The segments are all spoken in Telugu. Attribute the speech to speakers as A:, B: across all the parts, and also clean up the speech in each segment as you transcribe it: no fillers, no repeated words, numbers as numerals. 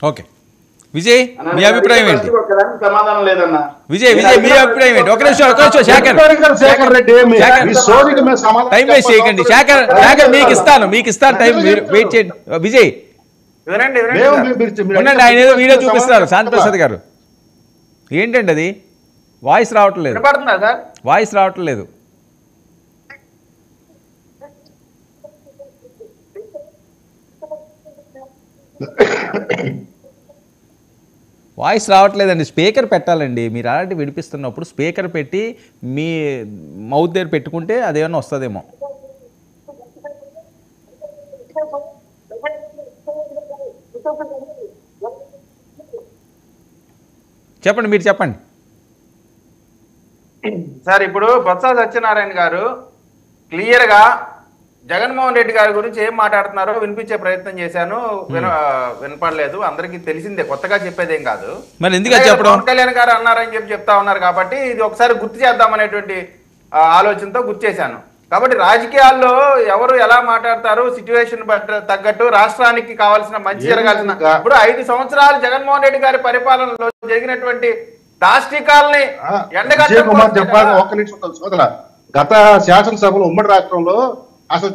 A: ఓకే విజయ్ మీ అభిప్రాయం ఏంటి?
B: సమాధానం లేదన్నా.
A: విజయ్ మీ అభిప్రాయం ఏంటి? ఒక నిమిషం శేఖర్ టైం వేస్ట్ చేయకండి. శేఖర్ మీకు ఇస్తాను టైం, వెయిట్ చేయండి. విజయ్ ఉండండి, ఆయన ఏదో వీడియో చూపిస్తున్నారు శాంతిప్రసాద్ గారు. ఏంటండి అది? వాయిస్ రావట్లేదు, వాయిస్ రావట్లేదు. వాయిస్ రావట్లేదండి. స్పీకర్ పెట్టాలండి. మీరు అలాంటి వినిపిస్తున్నప్పుడు స్పీకర్ పెట్టి మీ మౌత్ దగ్గర పెట్టుకుంటే అదేమన్నా వస్తుందేమో. చెప్పండి, మీరు చెప్పండి
B: సార్. ఇప్పుడు బొత్స సత్యనారాయణ గారు క్లియర్గా జగన్మోహన్ రెడ్డి గారి గురించి ఏం మాట్లాడుతున్నారో వినిపించే ప్రయత్నం చేశాను. వినపడలేదు. అందరికీ తెలిసిందే, కొత్తగా చెప్పేదేం కాదు.
A: మరి ఎందుకు చెప్పడం?
B: పవన్ కళ్యాణ్ గారు అన్నారని చెప్తా ఉన్నారు కాబట్టి ఇది ఒకసారి గుర్తు చేద్దామనేటువంటి ఆలోచనతో గుర్తు చేశాను. కాబట్టి రాజకీయాల్లో ఎవరు ఎలా మాట్లాడతారు, సిచ్యువేషన్ తగ్గట్టు రాష్ట్రానికి కావాల్సిన మంచి జరగాల్సిన, ఇప్పుడు 5 సంవత్సరాలు జగన్మోహన్ రెడ్డి గారి పరిపాలనలో జరిగినటువంటి దాష్టికాల్ని
C: గత శాసనసభలో ఉమ్మడి రాష్ట్రంలో అసలు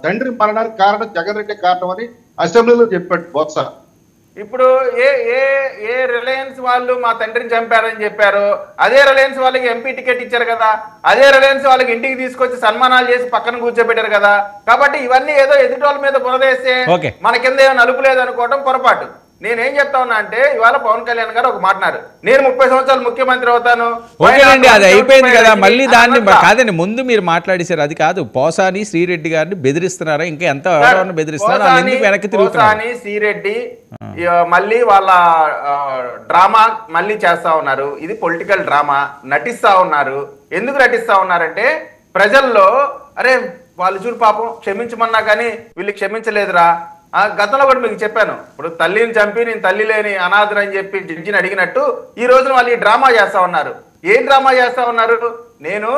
C: తండ్రి మరణానికి కారణం జగన్ రెడ్డి కారణం అని అసెంబ్లీలో చెప్పాడు బొత్స.
B: ఇప్పుడు ఏ రిలయన్స్ వాళ్ళు మా తండ్రిని చంపారని చెప్పారు, అదే రిలయన్స్ వాళ్ళకి ఎంపీ టికెట్ ఇచ్చారు కదా, అదే రిలయన్స్ వాళ్ళకి ఇంటికి తీసుకొచ్చి సన్మానాలు చేసి పక్కన కూర్చోబెట్టారు కదా. కాబట్టి ఇవన్నీ ఏదో ఎదుటోళ్ళ మీద బురదేస్తే మన కింద ఏమో నలుపు లేదు అనుకోవడం పొరపాటు. నేనేం చెప్తా ఉన్నా అంటే, ఇవాళ పవన్ కళ్యాణ్ గారు ఒక మాట్లాడారు, నేను 30 సంవత్సరాలు ముఖ్యమంత్రి అవుతాను.
A: ఓకేనండి, అది అయిపోయింది కదా. మళ్ళీ దాన్ని కాదండి, ముందు మీరు మాట్లాడేశారు, అది కాదు. పోసాని శ్రీరెడ్డి గారిని బెదిరిస్తున్నారా? ఇంకా ఎంత బెదిరిస్తున్నారా? వెనక్కి తిరుగుతారు.
B: శ్రీరెడ్డి మళ్ళీ వాళ్ళ డ్రామా మళ్ళీ చేస్తా ఉన్నారు. ఇది పొలిటికల్ డ్రామా నటిస్తా ఉన్నారు. ఎందుకు నటిస్తా ఉన్నారంటే, ప్రజల్లో అరే వాళ్ళు చూడు పాపం క్షమించమన్నా కానీ వీళ్ళు క్షమించలేదురా. గతంలో కూడా మీకు చెప్పాను, ఇప్పుడు తల్లిని చంపి నేను తల్లి లేని అనాథని అని చెప్పి జడ్జిని అడిగినట్టు ఈ రోజున వాళ్ళు ఈ డ్రామా చేస్తా ఉన్నారు. ఏం డ్రామా చేస్తా ఉన్నారు? నేను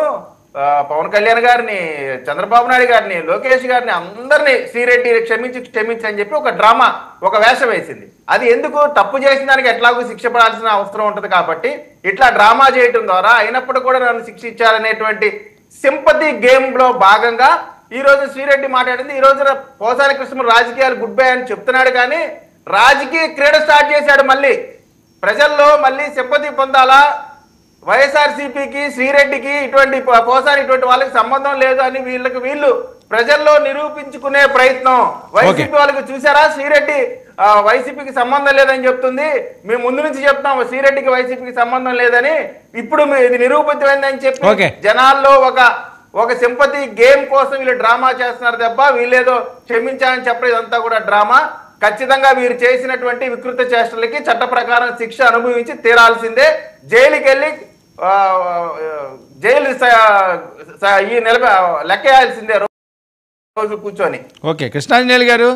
B: పవన్ కళ్యాణ్ గారిని, చంద్రబాబు నాయుడు గారిని, లోకేష్ గారిని అందరినీ శ్రీరెడ్డి క్షమించి అని చెప్పి ఒక డ్రామా, ఒక వేషం వేసింది. అది ఎందుకు? తప్పు చేసిన దానికి ఎట్లాగూ శిక్ష పడాల్సిన అవసరం ఉంటుంది కాబట్టి ఇట్లా డ్రామా చేయటం ద్వారా అయినప్పుడు కూడా నన్ను శిక్షించాలనేటువంటి సింపతి గేమ్ లో భాగంగా ఈ రోజు శ్రీరెడ్డి మాట్లాడింది. ఈ రోజున పోసాని కృష్ణ రాజకీయాలు గుడ్ బై అని చెప్తున్నాడు, కానీ రాజకీయ క్రీడ స్టార్ట్ చేశాడు. మళ్ళీ ప్రజల్లో మళ్ళీ సింపతి పొందాలా, వైఎస్ఆర్సీపీకి శ్రీరెడ్డికి ఇటువంటి పోసాని ఇటువంటి వాళ్ళకి సంబంధం లేదు అని వీళ్ళు ప్రజల్లో నిరూపించుకునే ప్రయత్నం. వైసీపీ వాళ్ళకి చూసారా, శ్రీరెడ్డి వైసీపీకి సంబంధం లేదని చెప్తుంది. మేము ముందు నుంచి చెప్తాము శ్రీరెడ్డికి వైసీపీకి సంబంధం లేదని. ఇప్పుడు ఇది నిరూపితమైందని చెప్పి జనాల్లో ఒక సింపతి గేమ్ కోసం వీళ్ళు డ్రామా చేస్తున్నారు తప్ప వీళ్ళేదో క్షమించాలని చెప్పడం ఇదంతా కూడా డ్రామా. ఖచ్చితంగా వీరు చేసినటువంటి వికృత చేష్టలకి చట్ట ప్రకారం శిక్ష అనుభవించి తీరాల్సిందే. జైలుకి వెళ్ళి జైలు ఈ లెక్కేయాల్సిందే రోజు కూర్చొని.
A: ఓకే, కృష్ణాంజనేయులు గారు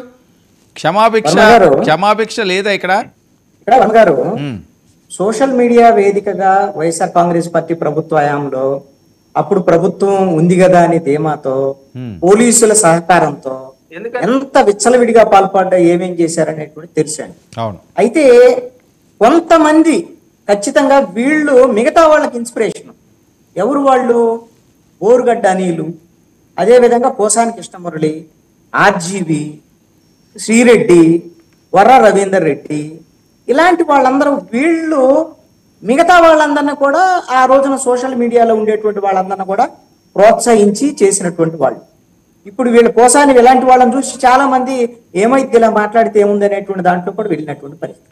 A: క్షమాభిక్ష లేదా ఇక్కడ
D: గారు? సోషల్ మీడియా వేదికగా వైఎస్ఆర్ కాంగ్రెస్ పార్టీ ప్రభుత్వ హయాంలో అప్పుడు ప్రభుత్వం ఉంది కదా అని ధీమాతో పోలీసుల సహకారంతో ఎంత విచ్చలవిడిగా పాల్పడ్డా ఏమేం చేశారనేటువంటి తెలిసాను. అయితే కొంతమంది ఖచ్చితంగా వీళ్ళు మిగతా వాళ్ళకి ఇన్స్పిరేషన్. ఎవరు వాళ్ళు? బోరుగడ్డ అనిలు, అదేవిధంగా పోసాని కృష్ణమురళి, ఆర్జీవి, శ్రీరెడ్డి, వర్ర రవీందర్ రెడ్డి, ఇలాంటి వాళ్ళందరూ వీళ్ళు మిగతా వాళ్ళందరినీ కూడా ఆ రోజున సోషల్ మీడియాలో ఉండేటువంటి వాళ్ళందరినీ కూడా ప్రోత్సహించి చేసినటువంటి వాళ్ళు. ఇప్పుడు వీళ్ళు పోసాని ఇలాంటి వాళ్ళని చూసి చాలా మంది ఏమైతే ఇలా మాట్లాడితే ఏముంది అనేటువంటి దాంట్లో కూడా వెళ్ళినటువంటి పరిస్థితి.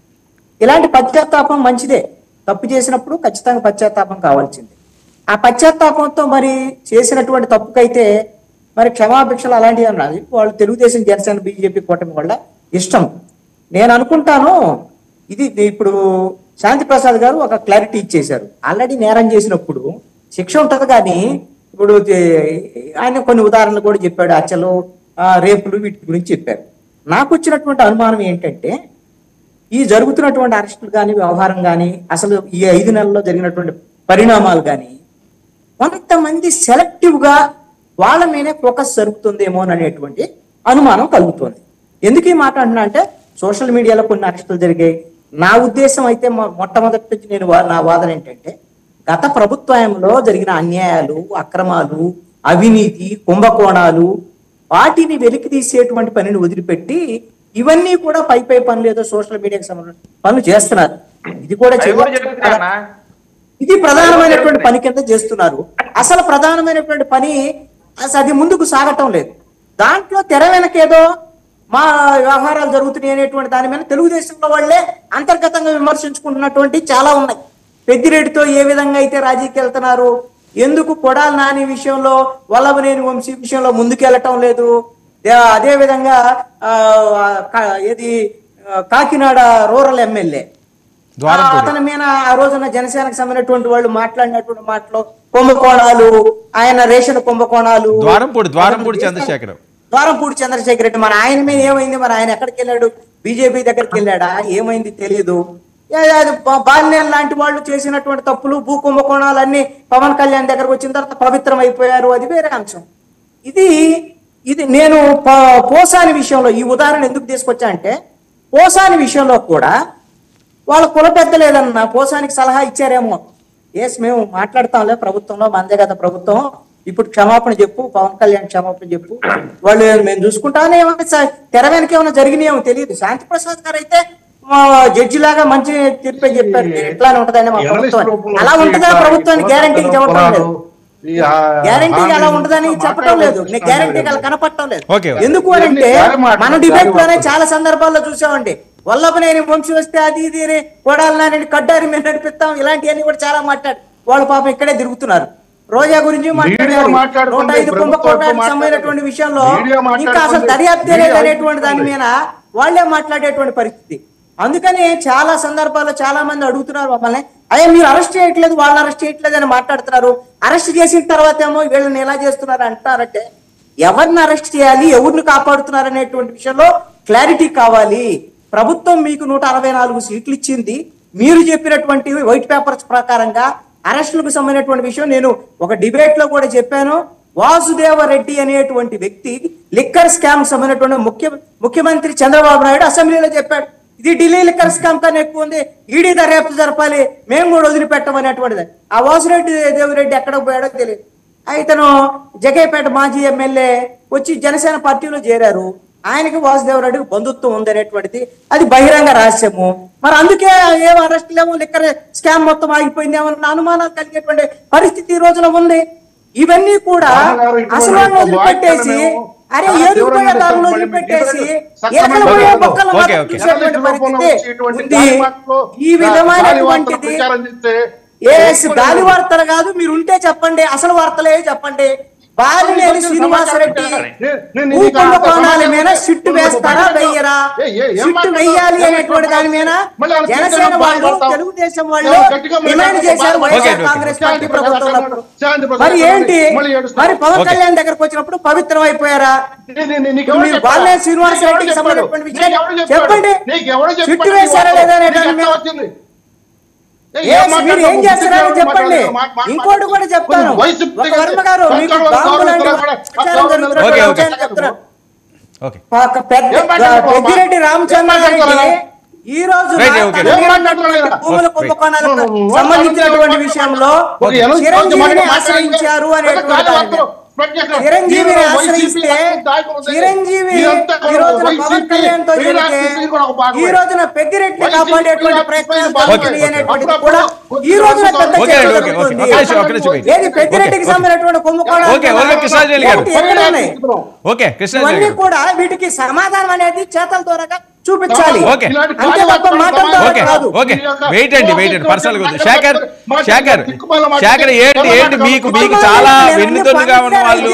D: ఇలాంటి పశ్చాత్తాపం మంచిదే. తప్పు చేసినప్పుడు ఖచ్చితంగా పశ్చాత్తాపం కావాల్సిందే. ఆ పశ్చాత్తాపంతో మరి చేసినటువంటి తప్పుకైతే మరి క్షమాభిక్షలు అలాంటివి అన్నది వాళ్ళు తెలుగుదేశం, జనసేన, బీజేపీ కూటమి వల్ల ఇష్టం. నేను అనుకుంటాను ఇది ఇప్పుడు శాంతి ప్రసాద్ గారు ఒక క్లారిటీ ఇచ్చేశారు. ఆల్రెడీ నేరం చేసినప్పుడు శిక్ష ఉంటది, కానీ ఇప్పుడు ఆయన కొన్ని ఉదాహరణలు కూడా చెప్పాడు. హత్యలు, రేపులు, వీటి గురించి చెప్పారు. నాకు వచ్చినటువంటి అనుమానం ఏంటంటే, ఈ జరుగుతున్నటువంటి అరెస్టులు కానీ, వ్యవహారం కానీ, అసలు ఈ 5 నెలల్లో జరిగినటువంటి పరిణామాలు కానీ కొంతమంది సెలెక్టివ్ గా వాళ్ళ మీదే ఫోకస్ జరుగుతుందేమో అనేటువంటి అనుమానం కలుగుతుంది. ఎందుకు ఈ మాట అంటున్నా అంటే, సోషల్ మీడియాలో కొన్ని అరెస్టులు జరిగాయి. నా ఉద్దేశం అయితే మొట్టమొదటి నుంచి నా వాదన ఏంటంటే గత ప్రభుత్వంలో జరిగిన అన్యాయాలు, అక్రమాలు, అవినీతి, కుంభకోణాలు వాటిని వెలికి తీసేటువంటి పనిని వదిలిపెట్టి ఇవన్నీ కూడా పై పనులు ఏదో సోషల్ మీడియాకి సంబంధించిన పనులు చేస్తున్నారు. ఇది కూడా ఇది ప్రధానమైనటువంటి పని కింద చేస్తున్నారు. అసలు ప్రధానమైనటువంటి పని అది ముందుకు సాగటం లేదు. దాంట్లో తెర వెనకేదో మా వ్యవహారాలు జరుగుతున్నాయి అనేటువంటి దాని మీద తెలుగుదేశంలో వాళ్ళే అంతర్గతంగా విమర్శించుకుంటున్నటువంటి చాలా ఉన్నాయి. పెద్దిరెడ్డితో ఏ విధంగా అయితే రాజీకి వెళ్తున్నారు, ఎందుకు కొడాలి నాని విషయంలో, వల్లభనేని వంశీ విషయంలో ముందుకెళ్ళటం లేదు, అదే విధంగా కాకినాడ రూరల్ ఎమ్మెల్యే అతని మీద ఆ రోజున జనసేనకు సంబంధించినటువంటి వాళ్ళు మాట్లాడినటువంటి మాటలు కుంభకోణాలు, ఆయన రేషన్ కుంభకోణాలు, ద్వారంపూడి చంద్రశేఖర్ రెడ్డి మన ఆయన మీద ఏమైంది, మరి ఆయన ఎక్కడికి వెళ్ళాడు, బీజేపీ దగ్గరికి వెళ్ళాడా, ఏమైంది తెలియదు. బాలినేని లాంటి వాళ్ళు చేసినటువంటి తప్పులు, భూ కుంభకోణాలన్నీ పవన్ కళ్యాణ్ దగ్గరకు వచ్చిన తర్వాత పవిత్రం అయిపోయారు, అది వేరే అంశం. ఇది నేను పోసాని విషయంలో ఈ ఉదాహరణ ఎందుకు తీసుకొచ్చా అంటే, పోసాని విషయంలో కూడా వాళ్ళ కుల పెద్దలు ఏదన్నా పోసానికి సలహా ఇచ్చారేమో, మేము మాట్లాడతాంలే ప్రభుత్వంలో, మందే కదా ప్రభుత్వం, ఇప్పుడు క్షమాపణ చెప్పు, పవన్ కళ్యాణ్ క్షమాపణ చెప్పు, వాళ్ళు మేము చూసుకుంటానే, తెర వెనక ఏమైనా జరిగినాయేమో తెలియదు. శాంతి ప్రసాద్ గారు అయితే జడ్జి లాగా మంచి తీర్పే చెప్పారు, ఎట్లానే ఉంటదని మా ప్రభుత్వం. అలా ఉంటుందా ప్రభుత్వాన్ని గ్యారంటీకి చెప్పడం లేదు, గ్యారంటీగా అలా ఉంటదని చెప్పడం లేదు, గ్యారంటీగా అలా కనపడటం లేదు. ఎందుకు అంటే మన డిబేట్ లోనే చాలా సందర్భాల్లో చూసామండి, వల్లభనేని వంశీ వస్తే అది ఇది కొడాలని కడ్డారి మేము నడిపిస్తాం, ఇలాంటివన్నీ కూడా చాలా మాట్లాడు వాళ్ళు పాపం ఇక్కడే తిరుగుతున్నారు. రోజా గురించి మాట్లాడారు, 105 కుంభకోణాలకు సంబంధించినటువంటి విషయంలో ఇంకా అసలు దర్యాప్తే లేదు అనేటువంటి దాని మీద వాళ్లే మాట్లాడేటువంటి పరిస్థితి. అందుకని చాలా సందర్భాల్లో చాలా మంది అడుగుతున్నారు మమ్మల్ని, అయ్యా మీరు అరెస్ట్ చేయట్లేదు, వాళ్ళని అరెస్ట్ చేయట్లేదు అని మాట్లాడుతున్నారు, అరెస్ట్ చేసిన తర్వాత ఏమో వీళ్ళని ఎలా చేస్తున్నారు అంటారంటే, ఎవరిని అరెస్ట్ చేయాలి, ఎవరిని కాపాడుతున్నారు అనేటువంటి విషయంలో క్లారిటీ కావాలి. ప్రభుత్వం మీకు 164 సీట్లు ఇచ్చింది, మీరు చెప్పినటువంటి వైట్ పేపర్స్ ప్రకారంగా అరెస్టులకు సంబంధించినటువంటి విషయం నేను ఒక డిబేట్ లో కూడా చెప్పాను. వాసుదేవరెడ్డి అనేటువంటి వ్యక్తి లిక్కర్ స్కామ్ సంబంధించినటువంటి ముఖ్యమంత్రి చంద్రబాబు నాయుడు అసెంబ్లీలో చెప్పాడు, ఇది ఢిల్లీ లిక్కర్ స్కామ్ కన్నా ఎక్కువ ఉంది, ఈడీ దర్యాప్తు జరపాలి, మేము కూడా వదిలిపెట్టమనేటువంటిది. ఆ వాసురెడ్డి దేవిరెడ్డి ఎక్కడికి పోయాడో తెలియదు. ఇతను జగేపేట మాజీ ఎమ్మెల్యే వచ్చి జనసేన పార్టీలో చేరారు, ఆయనకి వాసుదేవరెడ్డికి బంధుత్వం ఉంది అనేటువంటిది అది బహిరంగ రహస్యము. మరి అందుకే ఏం అరెస్ట్ లేవు, లిక్కర్ స్కామ్ మొత్తం ఆగిపోయింది ఏమన్నా అనుమానాలు కలిగేటువంటి పరిస్థితి ఈ రోజున ఉంది. ఇవన్నీ కూడా అసలు వదిలిపెట్టేసి అరే ఏది దారులు వదిలిపెట్టేసి ఎక్కడ పోయే మొక్కలు చూసేటువంటి పరిస్థితి ఉంది. ఈ విధమైనటువంటిది గాలి వార్తలు కాదు, మీరు ఉంటే చెప్పండి, అసలు వార్తలే చెప్పండి. బాలినేని శ్రీనివాసరెడ్డి కుంభకోణాల మీద సిట్టు వేస్తారా వెయ్యరా, సిట్టు వెయ్యాలి అనేటువంటి దాని మీద జనసేన వాళ్ళు, తెలుగుదేశం వాళ్ళు డిమాండ్ చేశారు వైఎస్ఆర్ కాంగ్రెస్ పార్టీ ప్రభుత్వం. మరి ఏంటి, మరి పవన్ కళ్యాణ్ దగ్గరకు వచ్చినప్పుడు పవిత్రం అయిపోయారా? బాలినేని శ్రీనివాసరెడ్డికి సంబంధించిన విషయాన్ని చెప్పండి, సిట్టు వేశారా లేదా అనే దాని మీద మీరు ఏం చేస్తారని చెప్పండి. ఇంకోటి కూడా చెప్తాను, ఒక వర్మ గారు మీకు పెద్దిరెడ్డి రామచంద్రారెడ్డి ఈ రోజు భూముల కుంభకోణాలకు సంబంధించినటువంటి విషయంలో చిరంజీవిని ఆశ్రయించారు అనేటువంటి చిరంజీవిని ఆశ్రయిస్తే చిరంజీవి ఈ రోజున పవన్ కళ్యాణ్ తో ఈ రోజున పెద్దిరెడ్డిని కాపాడేటువంటి ప్రయత్నాలు కూడా ఈ రోజున ఏది పెద్దిరెడ్డికి సంబంధించినటువంటి కుంభకోణాలు ఇవన్నీ కూడా వీటికి సమాధానం అనేది చేతల ద్వారా చూపించాలి.
A: ఏంటి మీకు చాలా వెన్నుదన్నుగా ఉన్న వాళ్ళు,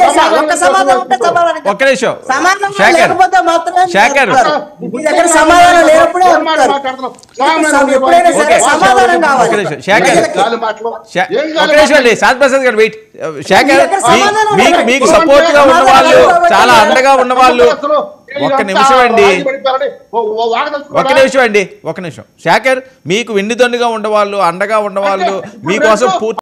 A: ఒక్క నిమిషం శేఖర్
D: సమాధానం లేనప్పుడే
A: శాంతి ప్రసాద్ గారు వెయిట్. శేఖర్ మీకు సపోర్ట్ గా ఉన్న వాళ్ళు, చాలా అండగా ఉన్న వాళ్ళు, ఒక్క నిమిషం అండి. శేఖర్ మీకు వెన్నుదన్నుగా ఉండవాళ్ళు, అండగా ఉండవాళ్ళు, మీకోసం పూర్తి